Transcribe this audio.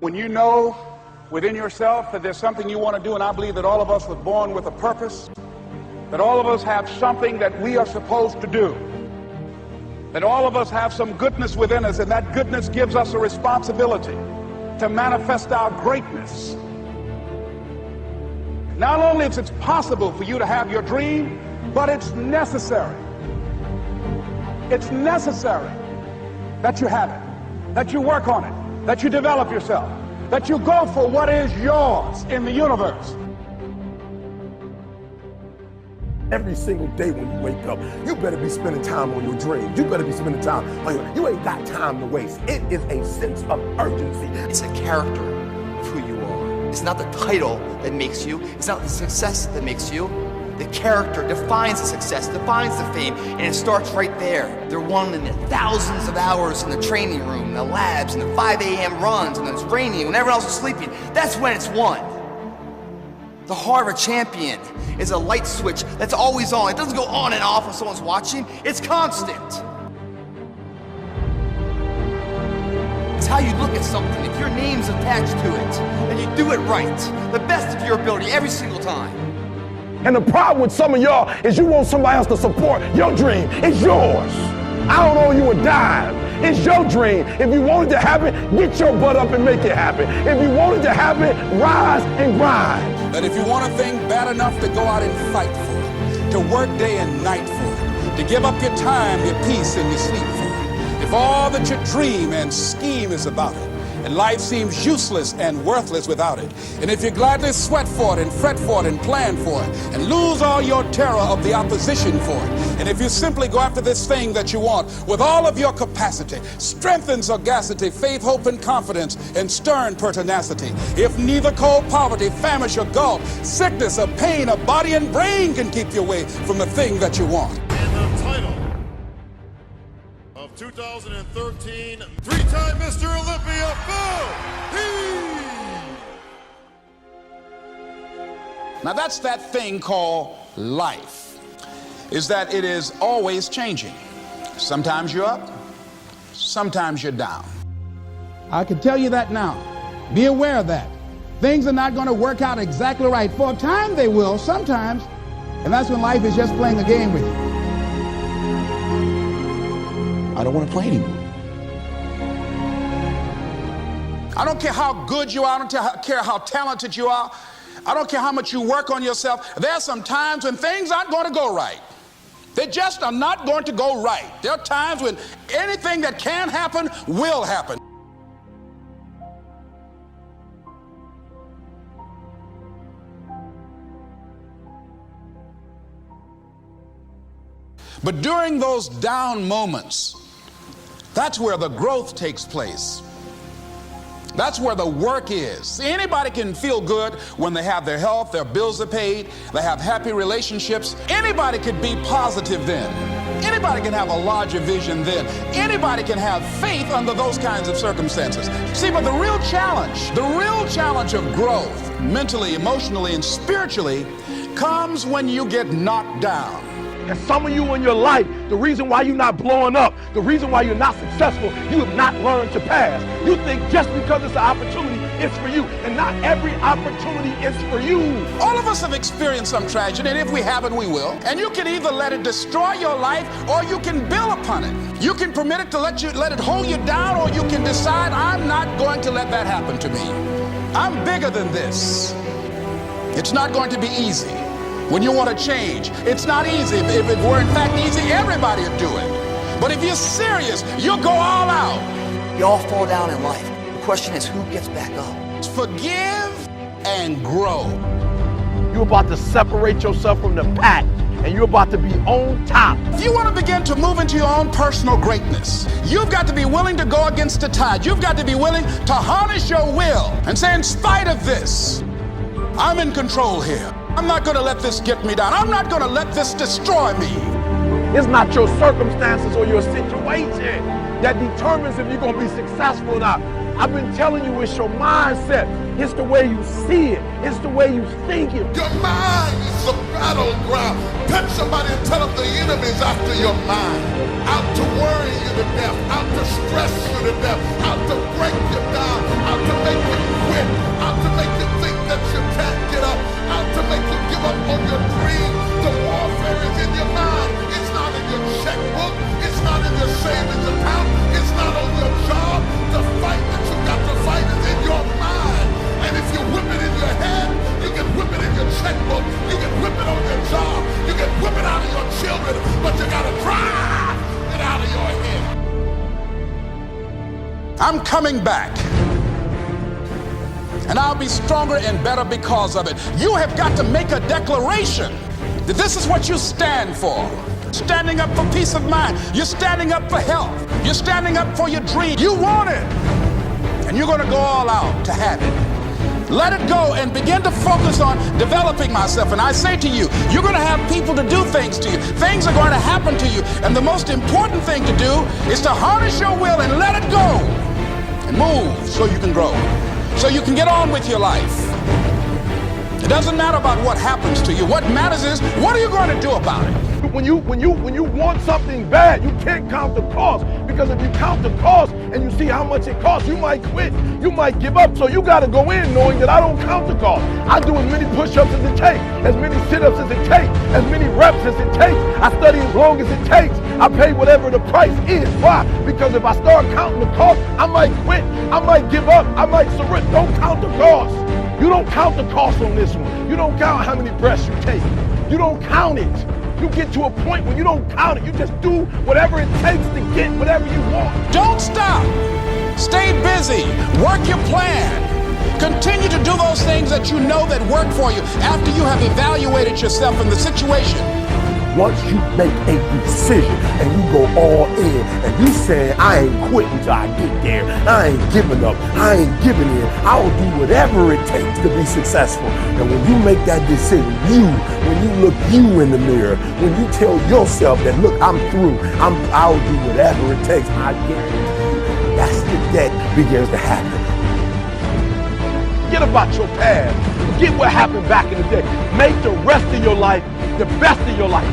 When you know within yourself that there's something you want to do, and I believe that all of us were born with a purpose, that all of us have something that we are supposed to do, that all of us have some goodness within us, and that goodness gives us a responsibility to manifest our greatness. Not only is it possible for you to have your dream, but it's necessary. It's necessary that you have it, that you work on it, that you develop yourself, that you go for what is yours in the universe. Every single day when you wake up, you better be spending time on your dreams. You better be spending time on you ain't got time to waste. It is a sense of urgency. It's a character of who you are. It's not the title that makes you. It's not the success that makes you. The character defines the success, defines the fame, and it starts right there. They're won in the thousands of hours in the training room, in the labs, in the 5 a.m. runs, and it's raining, when everyone else is sleeping. That's when it's won. The heart of a champion is a light switch that's always on. It doesn't go on and off when someone's watching. It's constant. It's how you look at something. If your name's attached to it, and you do it right, the best of your ability every single time. And the problem with some of y'all is you want somebody else to support your dream. It's yours. I don't owe you a dime. It's your dream. If you want it to happen, get your butt up and make it happen. If you want it to happen, rise and grind. That if you want a thing bad enough to go out and fight for it, to work day and night for it, to give up your time, your peace, and your sleep for it, if all that you dream and scheme is about it, and life seems useless and worthless without it, and if you gladly sweat for it and fret for it and plan for it and lose all your terror of the opposition for it, and if you simply go after this thing that you want with all of your capacity, strength and sagacity, faith, hope, and confidence, and stern pertinacity, if neither cold poverty, famish, or gulf, sickness or pain of body and brain can keep you away from the thing that you want. And the title of 2013, three-time Mr. Olympia, Now that's that thing called life, is that it is always changing. Sometimes you're up, sometimes you're down. I can tell you that now. Be aware of that. Things are not going to work out exactly right. For a time they will, sometimes. And that's when life is just playing a game with you. I don't want to play anymore. I don't care how good you are, I don't care how talented you are, I don't care how much you work on yourself. There are some times when things aren't going to go right. They just are not going to go right. There are times when anything that can happen will happen. But during those down moments, that's where the growth takes place. That's where the work is. See, anybody can feel good when they have their health, their bills are paid, they have happy relationships. Anybody can be positive then. Anybody can have a larger vision then. Anybody can have faith under those kinds of circumstances. See, but the real challenge of growth, mentally, emotionally, and spiritually, comes when you get knocked down. And some of you in your life, the reason why you're not blowing up, the reason why you're not successful, you have not learned to pass. You think just because it's an opportunity, it's for you. And not every opportunity is for you. All of us have experienced some tragedy, and if we haven't, we will. And you can either let it destroy your life, or you can build upon it. You can permit it to let it hold you down, or you can decide, I'm not going to let that happen to me. I'm bigger than this. It's not going to be easy. When you want to change, it's not easy. If it were in fact easy, everybody would do it. But if you're serious, you'll go all out. We all fall down in life. The question is, who gets back up? Forgive and grow. You're about to separate yourself from the pack, and you're about to be on top. If you want to begin to move into your own personal greatness, you've got to be willing to go against the tide. You've got to be willing to harness your will and say, in spite of this, I'm in control here. I'm not going to let this get me down. I'm not going to let this destroy me. It's not your circumstances or your situation that determines if you're going to be successful or not. I've been telling you, it's your mindset. It's the way you see it. It's the way you think it. Your mind is a battleground. Touch somebody and tell them the enemy's after your mind. Out to worry you to death. Out to stress you to death. Out to break you down. Out to make you coming back. And I'll be stronger and better because of it. You have got to make a declaration that this is what you stand for. Standing up for peace of mind. You're standing up for health. You're standing up for your dream. You want it. And you're going to go all out to have it. Let it go and begin to focus on developing myself. And I say to you, you're going to have people to do things to you. Things are going to happen to you. And the most important thing to do is to harness your will and let it go. And move so you can grow. So you can get on with your life. It doesn't matter about what happens to you. What matters is, what are you going to do about it? When you want something bad, you can't count the cost, because if you count the cost and you see how much it costs, you might quit, you might give up. So you got to go in knowing that I don't count the cost. I do as many push-ups as it takes, as many sit-ups as it takes, as many reps as it takes. I study as long as it takes. I pay whatever the price is. Why? Because if I start counting the cost, I might quit, I might give up, I might surrender. Don't count the cost. You don't count the cost on this one. You don't count how many breaths you take. You don't count it. You get to a point where you don't count it. You just do whatever it takes to get whatever you want. Don't stop. Stay busy. Work your plan. Continue to do those things that you know that work for you after you have evaluated yourself in the situation. Once you make a decision and you go all in and you say, I ain't quitting till I get there, I ain't giving up, I ain't giving in, I'll do whatever it takes to be successful. And when you make that decision, when you look you in the mirror, when you tell yourself that, look, I'm through, I'll do whatever it takes, I guarantee you, that's the that begins to happen. Forget about your past. Forget what happened back in the day. Make the rest of your life the best of your life.